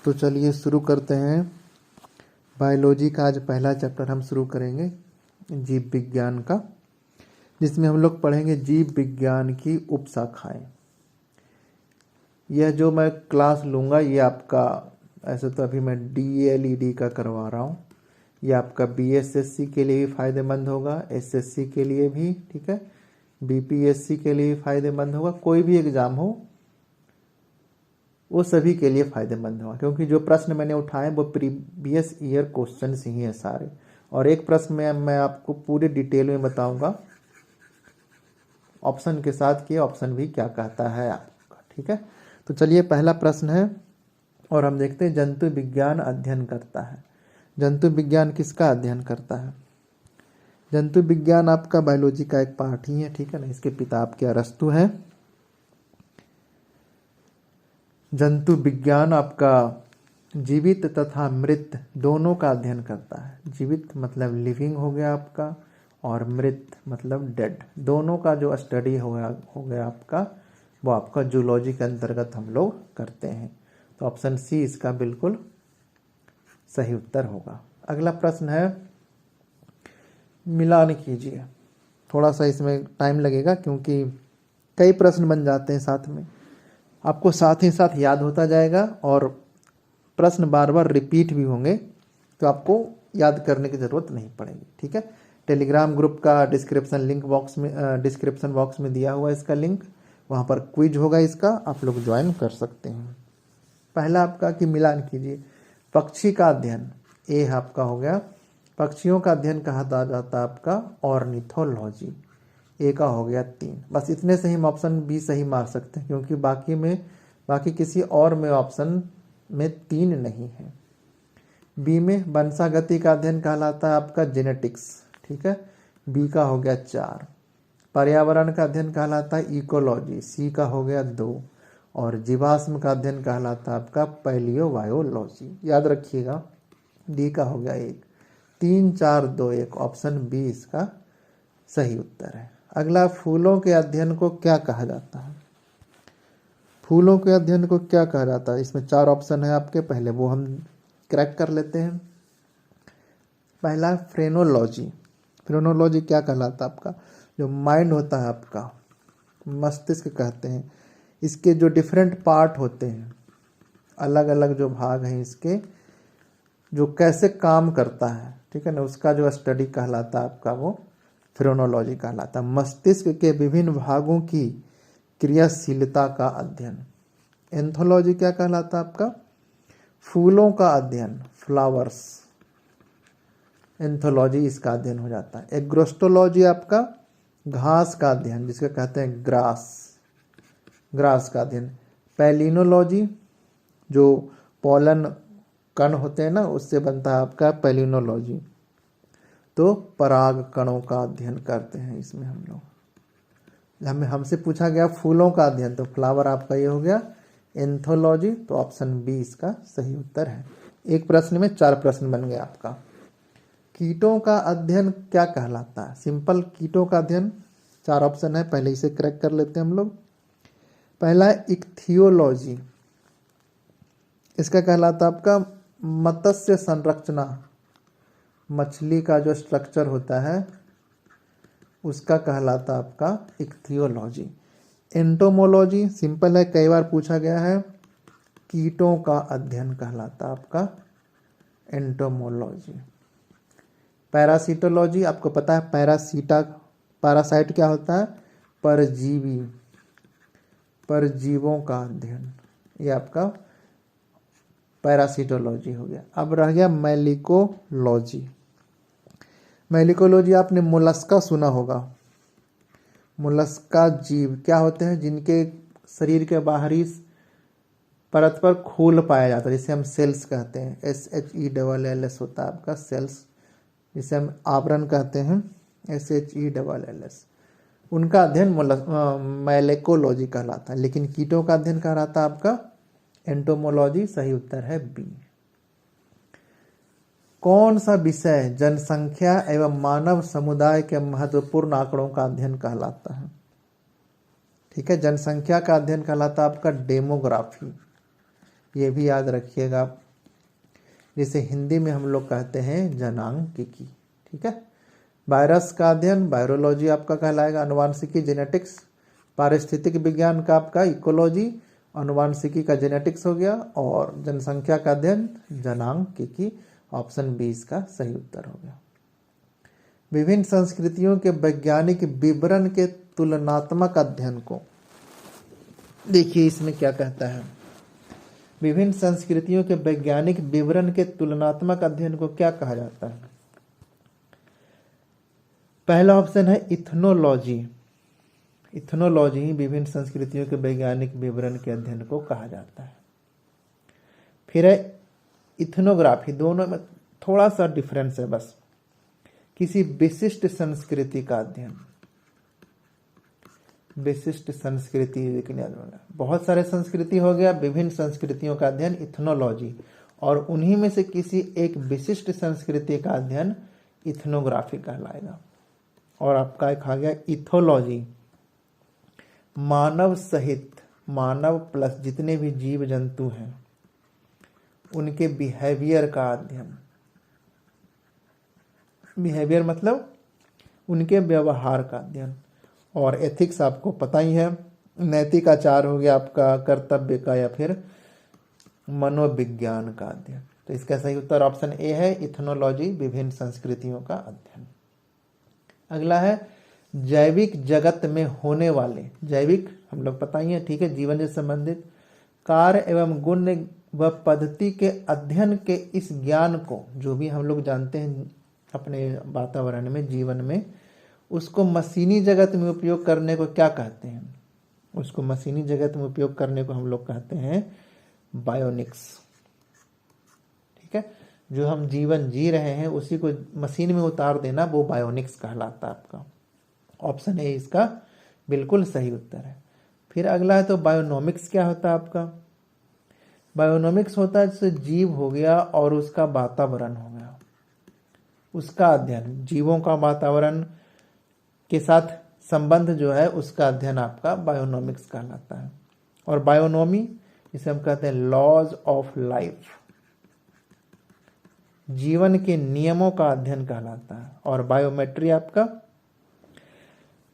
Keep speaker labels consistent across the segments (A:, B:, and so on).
A: तो चलिए शुरू करते हैं। बायोलॉजी का आज पहला चैप्टर हम शुरू करेंगे जीव विज्ञान का, जिसमें हम लोग पढ़ेंगे जीव विज्ञान की उपशाखाएं। यह जो मैं क्लास लूँगा ये आपका, ऐसे तो अभी मैं DLED का करवा रहा हूँ, ये आपका BSSC के लिए भी फ़ायदेमंद होगा, SSC के लिए भी, ठीक है, BPSC के लिए भी फ़ायदेमंद होगा। कोई भी एग्ज़ाम हो वो सभी के लिए फ़ायदेमंद होगा, क्योंकि जो प्रश्न मैंने उठाए वो प्रीवियस ईयर क्वेश्चन ही है सारे। और एक प्रश्न में मैं आपको पूरे डिटेल में बताऊंगा ऑप्शन के साथ कि ऑप्शन भी क्या कहता है आपका, ठीक है। तो चलिए पहला प्रश्न है और हम देखते हैं जंतु विज्ञान अध्ययन करता है। जंतु विज्ञान किसका अध्ययन करता है? जंतु विज्ञान आपका बायोलॉजी का एक पार्ट ही है, ठीक है ना। इसके पिता आपके अरस्तु हैं। जंतु विज्ञान आपका जीवित तथा मृत दोनों का अध्ययन करता है। जीवित मतलब लिविंग हो गया आपका, और मृत मतलब डेड, दोनों का जो स्टडी हो गया आपका, वो आपका जूलॉजी के अंतर्गत हम लोग करते हैं। तो ऑप्शन सी इसका बिल्कुल सही उत्तर होगा। अगला प्रश्न है, मिलान कीजिए। थोड़ा सा इसमें टाइम लगेगा क्योंकि कई प्रश्न बन जाते हैं साथ में, आपको साथ ही साथ याद होता जाएगा और प्रश्न बार बार रिपीट भी होंगे, तो आपको याद करने की ज़रूरत नहीं पड़ेगी, ठीक है। टेलीग्राम ग्रुप का डिस्क्रिप्शन बॉक्स में दिया हुआ इसका लिंक, वहाँ पर क्विज होगा इसका, आप लोग ज्वाइन कर सकते हैं। पहला आपका कि मिलान कीजिए। पक्षी का अध्ययन, ए आपका हो गया, पक्षियों का अध्ययन कहा जाता है आपका ऑर्निथोलॉजी। ए का हो गया 3। बस इतने से ही हम ऑप्शन बी सही मार सकते हैं, क्योंकि बाकी किसी और में ऑप्शन में 3 नहीं है। बी में वंशागति का अध्ययन कहलाता है आपका जेनेटिक्स, ठीक है, बी का हो गया 4। पर्यावरण का अध्ययन कहलाता है इकोलॉजी, सी का हो गया 2। और जीवाश्म का अध्ययन कहलाता है आपका पैलियोबायोलॉजी। याद रखिएगा, डी का हो गया 1। 3 4 2 1, ऑप्शन बी इसका सही उत्तर है। अगला, फूलों के अध्ययन को क्या कहा जाता है? फूलों के अध्ययन को क्या कहा जाता है? इसमें 4 ऑप्शन है आपके, पहले वो हम क्रैक कर लेते हैं। पहला फ्रेनोलॉजी। फ्रेनोलॉजी क्या कहलाता है आपका? जो माइंड होता है आपका, मस्तिष्क कहते हैं, इसके जो डिफरेंट पार्ट होते हैं, अलग अलग जो भाग हैं इसके, जो कैसे काम करता है, ठीक है ना, उसका जो स्टडी कहलाता है आपका वो फ्रेनोलॉजी कहलाता है। मस्तिष्क के विभिन्न भागों की क्रियाशीलता का अध्ययन। एंथोलॉजी क्या कहलाता है आपका? फूलों का अध्ययन, फ्लावर्स, एंथोलॉजी इसका अध्ययन हो जाता है। एग्रोस्टोलॉजी आपका घास का अध्ययन, जिसको कहते हैं ग्रास का अध्ययन। पैलिनोलॉजी जो पोलन कण होते हैं ना, उससे बनता है आपका पैलिनोलॉजी, तो पराग कणों का अध्ययन करते हैं इसमें हम लोग। हमसे पूछा गया फूलों का अध्ययन, तो फ्लावर आपका ये हो गया एंथोलॉजी, तो ऑप्शन बी इसका सही उत्तर है। एक प्रश्न में 4 प्रश्न बन गए आपका। कीटों का अध्ययन क्या कहलाता है? सिंपल, कीटों का अध्ययन 4 ऑप्शन है, पहले इसे क्रैक कर लेते हैं हम लोग। पहला है इक्थियोलॉजी, इसका कहलाता आपका मत्स्य संरचना, मछली का जो स्ट्रक्चर होता है उसका कहलाता आपका इक्थियोलॉजी। एंटोमोलॉजी सिंपल है, कई बार पूछा गया है, कीटों का अध्ययन कहलाता आपका एंटोमोलॉजी। पैरासिटोलॉजी, आपको पता है पैरासाइट क्या होता है? परजीवी, परजीवों का अध्ययन, ये आपका पैरासिटोलॉजी हो गया। अब रह गया मैलिकोलॉजी। मैलिकोलॉजी आपने मोलस्का सुना होगा। मोलस्का जीव क्या होते हैं? जिनके शरीर के बाहरी परत पर खोल पाया जाता है, जिसे हम सेल्स कहते हैं, SHELLS होता है आपका सेल्स, जिसे हम आवरण कहते हैं, SHELLS। उनका अध्ययन मैलिकोलॉजी कहलाता है। लेकिन कीटों का अध्ययन कहलाता है आपका एंटोमोलॉजी। सही उत्तर है बी। कौन सा विषय जनसंख्या एवं मानव समुदाय के महत्वपूर्ण आंकड़ों का अध्ययन कहलाता है? ठीक है, जनसंख्या का अध्ययन कहलाता है आपका डेमोग्राफी। ये भी याद रखिएगा, जिसे हिंदी में हम लोग कहते हैं जनांकिकी। ठीक है। वायरस का अध्ययन वायरोलॉजी आपका कहलाएगा, अनुवांशिकी जेनेटिक्स। पारिस्थितिक विज्ञान का आपका इकोलॉजी, अनुवांशिकी का जेनेटिक्स हो गया, और जनसंख्या का अध्ययन जनांकिकी। ऑप्शन बी इसका सही उत्तर हो गया। विभिन्न संस्कृतियों के वैज्ञानिक विवरण के तुलनात्मक अध्ययन को देखिए, इसमें क्या कहता है। विभिन्न संस्कृतियों के वैज्ञानिक विवरण के तुलनात्मक अध्ययन को क्या कहा जाता है? पहला ऑप्शन है इथनोलॉजी। इथनोलॉजी ही विभिन्न संस्कृतियों के वैज्ञानिक विवरण के अध्ययन को कहा जाता है। फिर है इथनोग्राफी। दोनों में थोड़ा सा डिफरेंस है बस। किसी विशिष्ट संस्कृति का अध्ययन, विशिष्ट संस्कृति, बहुत सारे संस्कृति हो गया, विभिन्न संस्कृतियों का अध्ययन इथनोलॉजी, और उन्हीं में से किसी एक विशिष्ट संस्कृति का अध्ययन इथनोग्राफी कहलाएगा। और आपका एक आ गया इथोलॉजी, मानव सहित, मानव प्लस जितने भी जीव जंतु हैं उनके बिहेवियर का अध्ययन। बिहेवियर मतलब उनके व्यवहार का अध्ययन। और एथिक्स आपको पता ही है, नैतिक आचार हो गया आपका, कर्तव्य का या फिर मनोविज्ञान का अध्ययन। तो इसका सही उत्तर ऑप्शन ए है, इथनोलॉजी, विभिन्न संस्कृतियों का अध्ययन। अगला है जैविक जगत में होने वाले, जैविक हम लोग पता ही है, ठीक है, जीवन से संबंधित कार्य एवं गुण व पद्धति के अध्ययन के इस ज्ञान को, जो भी हम लोग जानते हैं अपने वातावरण में, जीवन में, उसको मशीनी जगत में उपयोग करने को क्या कहते हैं? उसको मशीनी जगत में उपयोग करने को हम लोग कहते हैं बायोनिक्स। ठीक है। जो हम जीवन जी रहे हैं उसी को मशीन में उतार देना, वो बायोनिक्स कहलाता है आपका। ऑप्शन ए इसका बिल्कुल सही उत्तर है। फिर अगला है तो बायोनोमिक्स क्या होता है आपका? बायोनोमिक्स होता है जैसे जीव हो गया और उसका वातावरण हो गया, उसका अध्ययन, जीवों का वातावरण के साथ संबंध जो है उसका अध्ययन आपका बायोनोमिक्स कहलाता है। और बायोनोमी जिसे हम कहते हैं लॉज ऑफ लाइफ, जीवन के नियमों का अध्ययन कहलाता है। और बायोमेट्री आपका,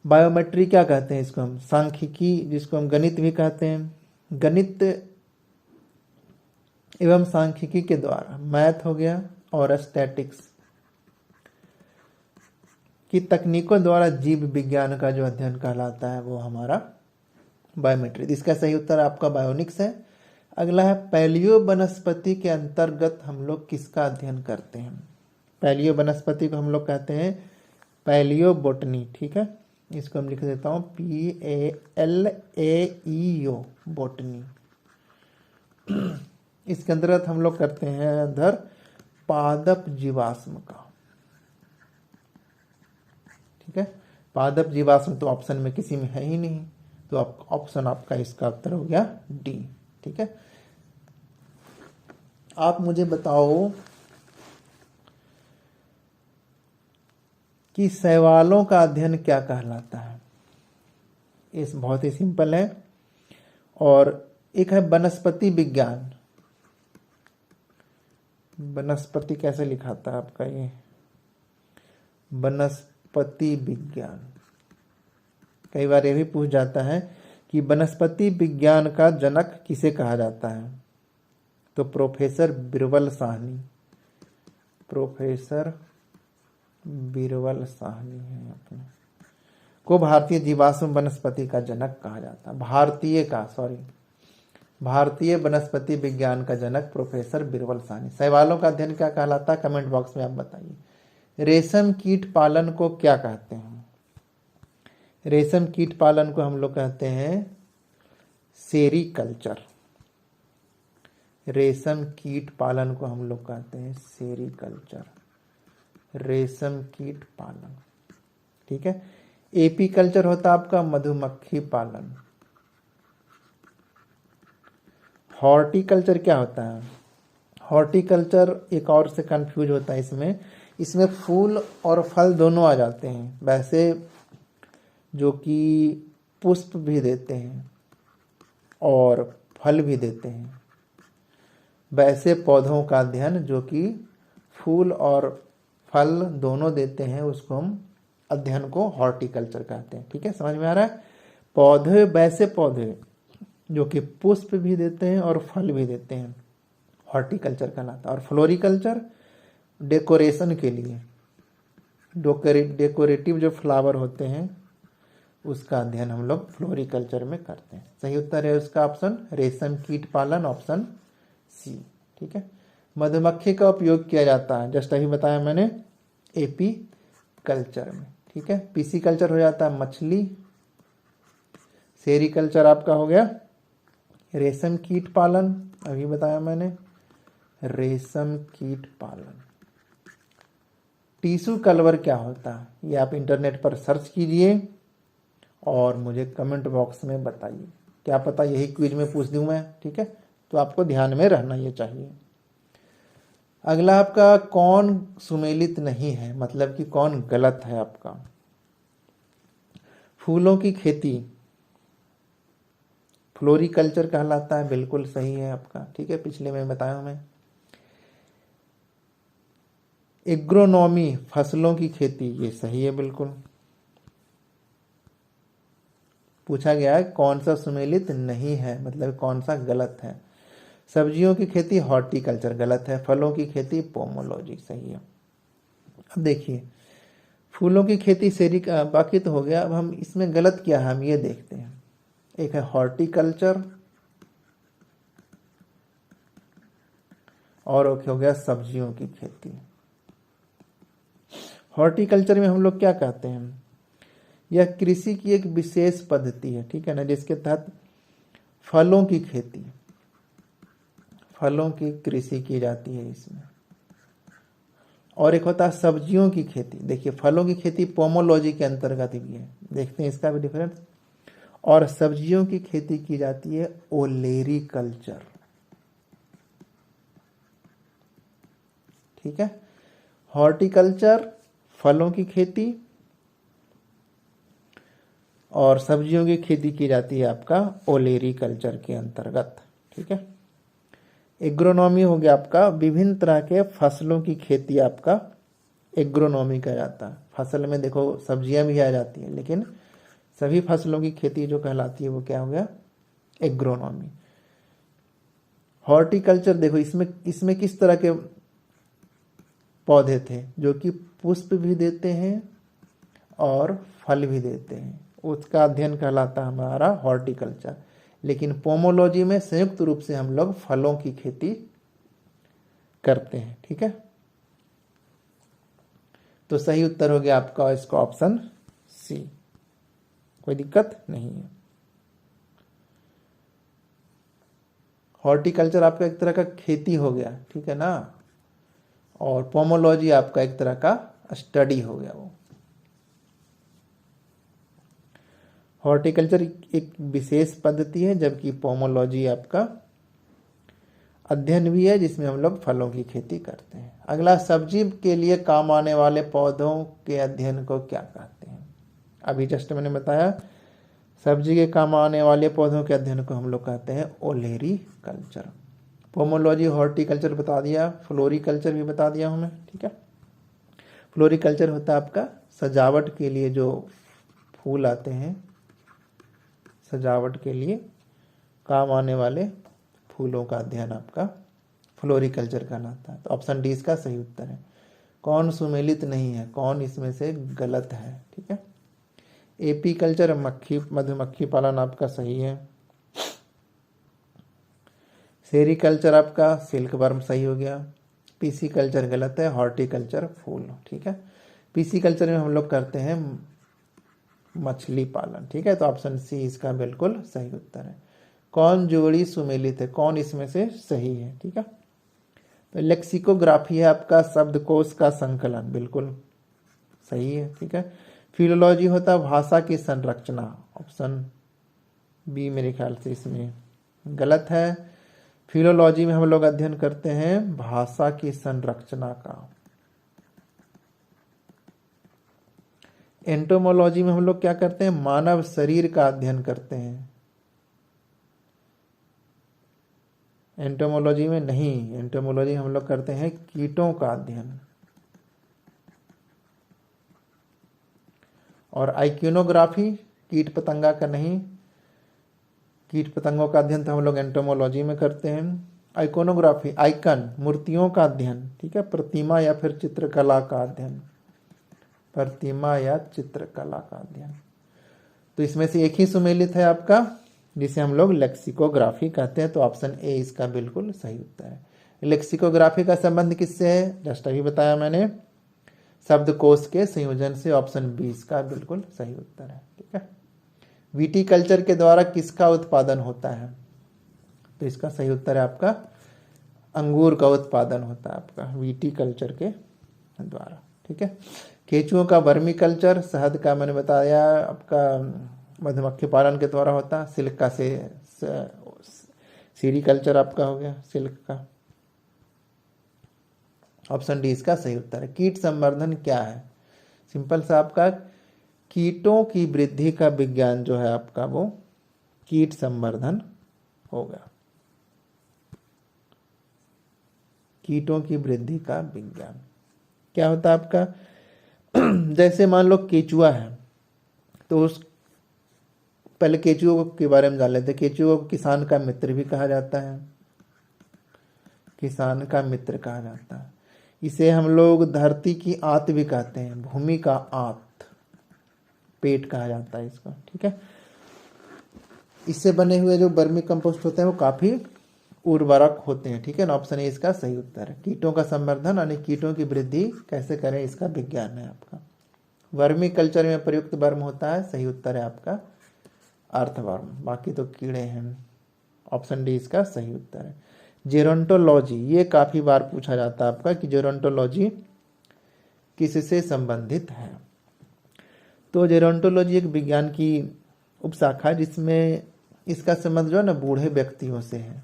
A: बायोमेट्री क्या कहते हैं इसको हम? सांख्यिकी, जिसको हम गणित भी कहते हैं। गणित एवं सांख्यिकी के द्वारा, मैथ हो गया और स्टैटिक्स की तकनीकों द्वारा जीव विज्ञान का जो अध्ययन कहलाता है वो हमारा बायोमेट्री। इसका सही उत्तर आपका बायोनिक्स है। अगला है पैलियो वनस्पति के अंतर्गत हम लोग किसका अध्ययन करते हैं? पैलियो वनस्पति को हम लोग कहते हैं पैलियो बोटनी। ठीक है, इसको हम लिख देता हूँ PALAEO, बोटनी। इसके अंतर्गत हम लोग करते हैं इधर पादप जीवाश्म का। ठीक है, पादप जीवाश्म तो ऑप्शन में किसी में है ही नहीं, तो ऑप्शन आपका इसका उत्तर हो गया डी। ठीक है, आप मुझे बताओ कि शैवालों का अध्ययन क्या कहलाता है? इस बहुत ही सिंपल है। और एक है वनस्पति विज्ञान। वनस्पति कैसे लिखाता है आपका? ये वनस्पति विज्ञान, कई बार ये भी पूछ जाता है कि वनस्पति विज्ञान का जनक किसे कहा जाता है? तो प्रोफेसर बिरबल साहनी, प्रोफेसर बिरबल साहनी है अपने को भारतीय जीवाश्म वनस्पति का जनक कहा जाता है। भारतीय वनस्पति विज्ञान का जनक प्रोफेसर बिरबल साहनी। शैवालों का अध्ययन क्या कहलाता है? कमेंट बॉक्स में आप बताइए। रेशम कीट पालन को क्या कहते हैं? रेशम कीट पालन को हम लोग कहते हैं सेरीकल्चर। रेशम कीट पालन को हम लोग कहते हैं सेरीकल्चर, रेशम कीट पालन। ठीक है, एपीकल्चर होता है आपका मधुमक्खी पालन। हॉर्टिकल्चर क्या होता है? हॉर्टिकल्चर एक और से कंफ्यूज होता है, इसमें फूल और फल दोनों आ जाते हैं, वैसे जो कि पुष्प भी देते हैं और फल भी देते हैं। वैसे पौधों का अध्ययन जो कि फूल और फल दोनों देते हैं, उसको हम अध्ययन को हॉर्टिकल्चर कहते हैं। ठीक है, समझ में आ रहा है? पौधे, वैसे पौधे जो कि पुष्प भी देते हैं और फल भी देते हैं, हॉर्टिकल्चर कहलाता है। और फ्लोरिकल्चर डेकोरेशन के लिए, डेकोरेटिव जो फ्लावर होते हैं उसका अध्ययन हम लोग फ्लोरिकल्चर में करते हैं। सही उत्तर है उसका ऑप्शन रेशम कीट पालन, ऑप्शन सी। ठीक है, मधुमक्खी का उपयोग किया जाता है, जस्ट अभी बताया मैंने, एपी कल्चर में। ठीक है, पीसी कल्चर हो जाता है मछली, सेरिकल्चर आपका हो गया रेशम कीट पालन, अभी बताया मैंने, रेशम कीट पालन। टिश्यू कल्वर क्या होता है, ये आप इंटरनेट पर सर्च कीजिए और मुझे कमेंट बॉक्स में बताइए। क्या पता यही क्विज में पूछ दूं मैं। ठीक है, तो आपको ध्यान में रहना ये चाहिए। अगला आपका कौन सुमेलित नहीं है, मतलब कि कौन गलत है आपका। फूलों की खेती फ्लोरिकल्चर कहलाता है, बिल्कुल सही है आपका। ठीक है, पिछले में बताया हूं मैं। एग्रोनॉमी फसलों की खेती, ये सही है बिल्कुल। पूछा गया है कौन सा सुमेलित नहीं है, मतलब कौन सा गलत है। सब्जियों की खेती हॉर्टिकल्चर गलत है, फलों की खेती पोमोलॉजी सही है। अब देखिए फूलों की खेती बाकी तो हो गया। अब हम इसमें गलत क्या है हम ये देखते हैं। एक है हॉर्टिकल्चर और एक हो गया सब्जियों की खेती। हॉर्टिकल्चर में हम लोग क्या कहते हैं, यह कृषि की एक विशेष पद्धति है, ठीक है ना, जिसके तहत फलों की खेती, फलों की कृषि की जाती है इसमें। और एक होता है सब्जियों की खेती। देखिए फलों की खेती पोमोलॉजी के अंतर्गत भी है, देखते हैं इसका भी डिफरेंस। और सब्जियों की खेती की जाती है ओलेरी कल्चर। ठीक है, हॉर्टिकल्चर फलों की खेती और सब्जियों की खेती की जाती है आपका ओलेरी कल्चर के अंतर्गत। ठीक है, एग्रोनॉमी हो गया आपका विभिन्न तरह के फसलों की खेती, आपका एग्रोनॉमी कहा जाता है। फसल में देखो सब्जियां भी आ जाती है, लेकिन सभी फसलों की खेती जो कहलाती है वो क्या हो गया, एग्रोनॉमी। हॉर्टिकल्चर देखो इसमें किस तरह के पौधे थे, जो कि पुष्प भी देते हैं और फल भी देते हैं, उसका अध्ययन कहलाता है हमारा हॉर्टिकल्चर। लेकिन पोमोलॉजी में संयुक्त रूप से हम लोग फलों की खेती करते हैं। ठीक है, तो सही उत्तर हो गया आपका इसका ऑप्शन सी, कोई दिक्कत नहीं है। हॉर्टिकल्चर आपका एक तरह का खेती हो गया, ठीक है ना, और पोमोलॉजी आपका एक तरह का स्टडी हो गया। वो हॉर्टिकल्चर एक विशेष पद्धति है, जबकि पोमोलॉजी आपका अध्ययन भी है, जिसमें हम लोग फलों की खेती करते हैं। अगला सब्जी के लिए काम आने वाले पौधों के अध्ययन को क्या कहते हैं। अभी जस्ट मैंने बताया सब्जी के काम आने वाले पौधों के अध्ययन को हम लोग कहते हैं ओलेरी कल्चर। पोमोलॉजी हॉर्टिकल्चर बता दिया, फ्लोरिकल्चर भी बता दिया हूं मैं। ठीक है, फ्लोरिकल्चर होता है आपका सजावट के लिए जो फूल आते हैं, सजावट के लिए काम आने वाले फूलों का अध्ययन आपका फ्लोरिकल्चर कहलाता है। तो ऑप्शन डी इसका सही उत्तर है। कौन सुमेलित नहीं है, कौन इसमें से गलत है। ठीक है, एपी कल्चर मधुमक्खी पालन आपका सही है। सेरिकल्चर आपका सिल्क वर्म सही हो गया। पीसी कल्चर गलत है, हॉर्टिकल्चर फूल। ठीक है, पीसी कल्चर में हम लोग करते हैं मछली पालन। ठीक है, तो ऑप्शन सी इसका बिल्कुल सही उत्तर है। कौन जोड़ी सुमेलित है, कौन इसमें से सही है। ठीक है, तो लेक्सिकोग्राफी है आपका शब्दकोश का संकलन, बिल्कुल सही है। ठीक है, फिलोलॉजी होता है भाषा की संरचना, ऑप्शन बी मेरे ख्याल से इसमें गलत है। फिलोलॉजी में हम लोग अध्ययन करते हैं भाषा की संरचना का। एंटोमोलॉजी में हम लोग क्या करते हैं, मानव शरीर का अध्ययन करते हैं। एंटोमोलॉजी में नहीं, एंटोमोलॉजी हम लोग करते हैं कीटों का अध्ययन। और आइक्योनोग्राफी कीट पतंगा का नहीं, कीट पतंगों का अध्ययन तो हम लोग एंटोमोलॉजी में करते हैं। आइकोनोग्राफी आइकन मूर्तियों का अध्ययन, ठीक है, प्रतिमा या फिर चित्रकला का अध्ययन, प्रतिमा या चित्रकला का अध्ययन। तो इसमें से एक ही सुमेलित है आपका, जिसे हम लोग लेक्सिकोग्राफी कहते हैं। तो ऑप्शन ए इसका बिल्कुल सही उत्तर है। लेक्सिकोग्राफी का संबंध किससे है? जस्ट अभी बताया मैंने, शब्दकोश के संयोजन से। ऑप्शन बी इसका बिल्कुल सही उत्तर है। ठीक है, विटीकल्चर के द्वारा किसका उत्पादन होता है? तो इसका सही उत्तर है आपका अंगूर का उत्पादन होता है आपका विटीकल्चर के द्वारा। ठीक है, केंचुओं का वर्मी कल्चर, शहद का मैंने बताया आपका मधुमक्खी पालन के द्वारा होता है। सिल्क का सीरीकल्चर आपका हो गया सिल्क का। ऑप्शन डी इसका सही उत्तर है। कीट संवर्धन क्या है? सिंपल सा आपका कीटों की वृद्धि का विज्ञान जो है आपका वो कीट संवर्धन होगा। कीटों की वृद्धि का विज्ञान क्या होता है आपका? जैसे मान लो केचुआ है, तो उस पहले केचुओं के बारे में जान लेते हैं। केचुओं को किसान का मित्र भी कहा जाता है, किसान का मित्र कहा जाता है। इसे हम लोग धरती की आंत भी कहते हैं, भूमि का आंत, पेट कहा जाता है इसको। ठीक है, इससे बने हुए जो वर्मी कंपोस्ट होते हैं वो काफी उर्वरक होते हैं। ठीक है ना, ऑप्शन ए इसका सही उत्तर है। कीटों का संवर्धन यानी कीटों की वृद्धि कैसे करें, इसका विज्ञान है आपका। वर्मी कल्चर में प्रयुक्त वर्म होता है, सही उत्तर है आपका अर्थवर्म, बाकी तो कीड़े हैं। ऑप्शन डी इसका सही उत्तर है। जेरोंटोलॉजी, ये काफी बार पूछा जाता है आपका कि जेरोंटोलॉजी किससे संबंधित है। तो जेरोंटोलॉजी एक विज्ञान की उपशाखा है जिसमें इसका संबंध जो है ना बूढ़े व्यक्तियों से है।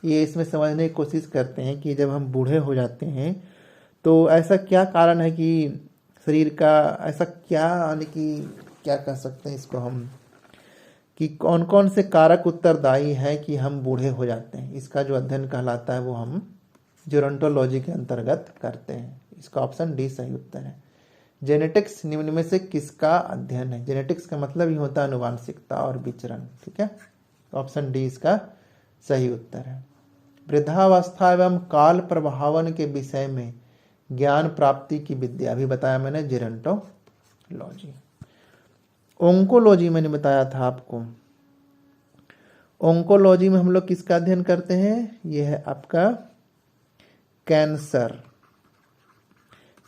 A: ये इसमें समझने की कोशिश करते हैं कि जब हम बूढ़े हो जाते हैं तो ऐसा क्या कारण है कि शरीर का ऐसा क्या, यानी कि क्या कह सकते हैं इसको हम, कि कौन कौन से कारक उत्तरदायी हैं कि हम बूढ़े हो जाते हैं। इसका जो अध्ययन कहलाता है वो हम जेरोंटोलॉजी के अंतर्गत करते हैं। इसका ऑप्शन डी सही उत्तर है। जेनेटिक्स निम्न में से किसका अध्ययन है? जेनेटिक्स का मतलब ही होता है आनुवांशिकता और विचरण। ठीक है, ऑप्शन डी इसका सही उत्तर है। वृद्धावस्था एवं काल प्रभावन के विषय में ज्ञान प्राप्ति की विद्या, अभी बताया मैंने जेरोंटोलॉजी। ओंकोलॉजी मैंने बताया था आपको। ओंकोलॉजी में हम लोग किसका अध्ययन करते हैं? यह है आपका कैंसर,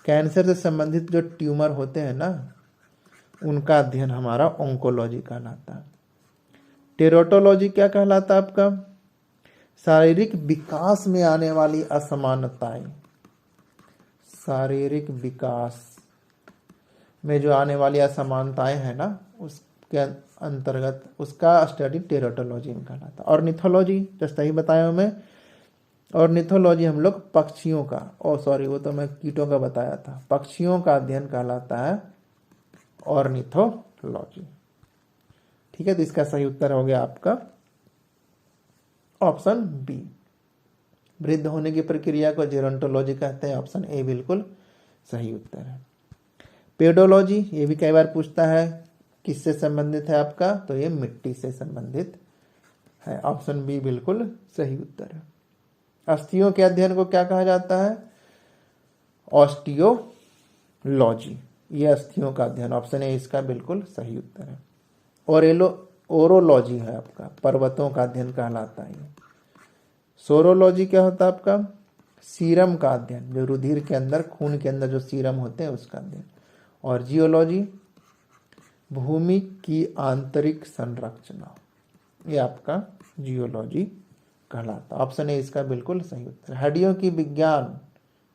A: कैंसर से संबंधित जो ट्यूमर होते हैं ना उनका अध्ययन हमारा ओंकोलॉजी कहलाता है। टेरोटोलॉजी क्या कहलाता है आपका? शारीरिक विकास में आने वाली असमानताएं, शारीरिक विकास में जो आने वाली असमानताएं हैं ना उसके अंतर्गत उसका स्टडी टेरोटोलॉजी में कहलाता है। ऑर्निथोलॉजी जैसा ही बताया मैं, ऑर्निथोलॉजी हम लोग पक्षियों का, वो तो मैं कीटों का बताया था, पक्षियों का अध्ययन कहलाता है ऑर्निथोलॉजी। ठीक है, तो इसका सही उत्तर हो गया आपका ऑप्शन बी। वृद्ध होने की प्रक्रिया को जेरोंटोलॉजी कहते हैं, ऑप्शन ए बिल्कुल सही उत्तर है। पेडोलॉजी, ये भी कई बार पूछता है किससे संबंधित है आपका, तो ये मिट्टी से संबंधित है, ऑप्शन बी बिल्कुल सही उत्तर है। अस्थियों के अध्ययन को क्या कहा जाता है? ऑस्टियोलॉजी, ये अस्थियों का अध्ययन, ऑप्शन ए इसका बिल्कुल सही उत्तर है। ओरोलॉजी है आपका, पर्वतों का अध्ययन कहलाता है। सोरोलॉजी क्या होता है आपका? सीरम का अध्ययन, जो रुधिर के अंदर, खून के अंदर जो सीरम होते हैं उसका अध्ययन। और जियोलॉजी भूमि की आंतरिक संरचना, ये आपका जियोलॉजी कहलाता है, ऑप्शन ए इसका बिल्कुल सही उत्तर। हड्डियों की विज्ञान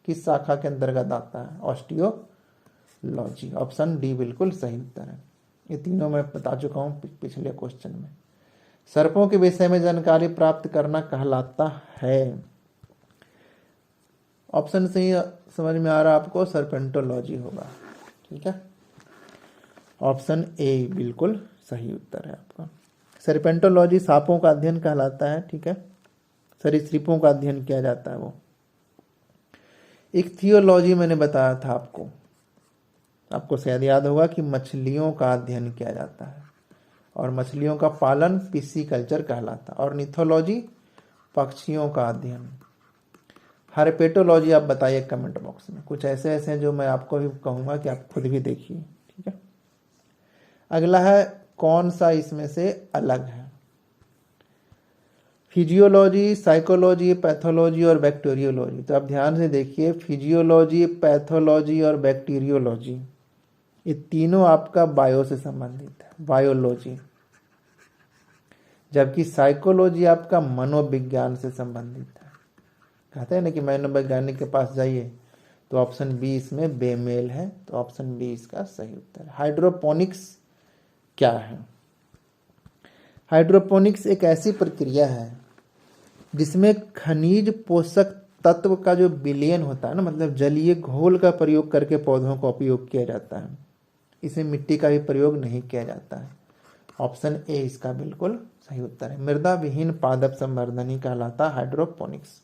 A: किस शाखा के अंतर्गत आता है? ऑस्टियोलॉजी, ऑप्शन डी बिल्कुल सही उत्तर है। ये तीनों मैं बता चुका हूं पिछले क्वेश्चन में। सर्पों के विषय में जानकारी प्राप्त करना कहलाता है, ऑप्शन से ही समझ में आ रहा आपको, सर्पेंटोलॉजी होगा। ठीक है, ऑप्शन ए बिल्कुल सही उत्तर है आपका। सर्पेंटोलॉजी सांपों का अध्ययन कहलाता है। ठीक है, सरीसृपों का अध्ययन किया जाता है वो। एक थियोलॉजी मैंने बताया था आपको शायद याद होगा कि मछलियों का अध्ययन किया जाता है और मछलियों का पालन पिस्सीकल्चर कहलाता है। और निथोलॉजी पक्षियों का अध्ययन। हर्पेटोलॉजी आप बताइए कमेंट बॉक्स में, कुछ ऐसे ऐसे हैं जो मैं आपको भी कहूंगा कि आप खुद भी देखिए, ठीक है। अगला है कौन सा इसमें से अलग है। फिजियोलॉजी, साइकोलॉजी, पैथोलॉजी और बैक्टीरियोलॉजी। तो आप ध्यान से देखिए, फिजियोलॉजी, पैथोलॉजी और बैक्टीरियोलॉजी ये तीनों आपका बायो से संबंधित है, बायोलॉजी। जबकि साइकोलॉजी आपका मनोविज्ञान से संबंधित है। कहते हैं ना कि मनोवैज्ञानिक के पास जाइए, तो ऑप्शन बी इसमें बेमेल है, तो ऑप्शन बी इसका सही उत्तर है। हाइड्रोपोनिक्स क्या है? हाइड्रोपोनिक्स एक ऐसी प्रक्रिया है जिसमें खनिज पोषक तत्व का जो विलयन होता है ना, मतलब जलीय घोल का प्रयोग करके पौधों का उपयोग किया जाता है। इसमें मिट्टी का भी प्रयोग नहीं किया जाता है। ऑप्शन ए इसका बिल्कुल सही उत्तर है। मृदा विहीन पादप संवर्धन कहलाता है हाइड्रोपोनिक्स,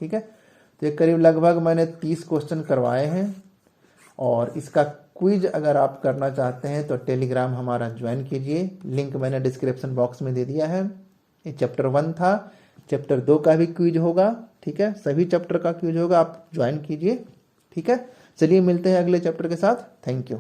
A: ठीक है। तो ये करीब लगभग मैंने 30 क्वेश्चन करवाए हैं और इसका क्विज अगर आप करना चाहते हैं तो टेलीग्राम हमारा ज्वाइन कीजिए, लिंक मैंने डिस्क्रिप्शन बॉक्स में दे दिया है। ये चैप्टर 1 था, चैप्टर 2 का भी क्विज होगा, ठीक है। सभी चैप्टर का क्विज होगा, आप ज्वाइन कीजिए, ठीक है। चलिए मिलते हैं अगले चैप्टर के साथ। Thank you.